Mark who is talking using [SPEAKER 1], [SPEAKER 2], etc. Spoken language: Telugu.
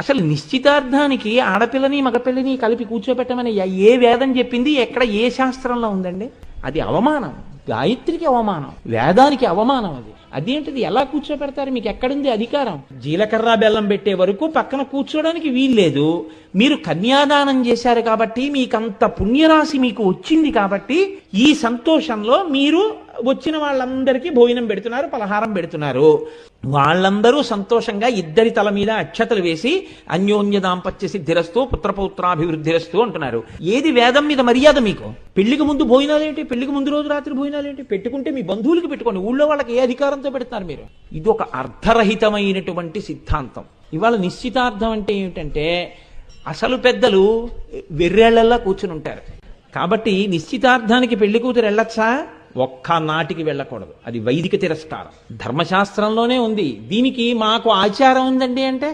[SPEAKER 1] అసలు నిశ్చితార్థానికి ఆడపిల్లని మగపిల్లని కలిపి కూర్చోబెట్టమని ఏ వేదం చెప్పింది, ఎక్కడ ఏ శాస్త్రంలో ఉందండి? అది అవమానం, గాయత్రికి అవమానం, వేదానికి అవమానం. అదేంటిది? ఎలా కూర్చోబెడతారు? మీకు ఎక్కడుంది అధికారం? జీలకర్ర బెల్లం పెట్టే వరకు పక్కన కూర్చోడానికి వీల్లేదు. మీరు కన్యాదానం చేశారు కాబట్టి, మీకంత పుణ్యరాశి మీకు వచ్చింది కాబట్టి, ఈ సంతోషంలో మీరు వచ్చిన వాళ్ళందరికీ భోజనం పెడుతున్నారు, పలహారం పెడుతున్నారు. వాళ్ళందరూ సంతోషంగా ఇద్దరి తల మీద అక్షతలు వేసి అన్యోన్య దాంపత్య సిద్ధిరస్తూ పుత్రపౌత్రాభివృద్ధిరస్తూ అంటున్నారు. ఏది వేదం మీద మర్యాద మీకు? పెళ్లికి ముందు భోజనాలేంటి? పెళ్లికి ముందు రోజు రాత్రి భోజనాలేంటి? పెట్టుకుంటే మీ బంధువులకి పెట్టుకోండి, ఊళ్ళో వాళ్ళకి ఏ అధికారంతో పెడతారు మీరు? ఇది ఒక అర్థరహితమైనటువంటి సిద్ధాంతం. ఇవాళ నిశ్చితార్థం అంటే ఏమిటంటే, అసలు పెద్దలు వెర్రేళ్లలా కూర్చుని ఉంటారు. కాబట్టి నిశ్చితార్థానికి పెళ్లి కూతురు వెళ్ళొచ్చా? ఒక్క నాటికి వెళ్ళకూడదు. అది వైదిక తిరస్కారం, ధర్మశాస్త్రంలోనే ఉంది. దీనికి మాకు ఆచారం ఉందండి అంటే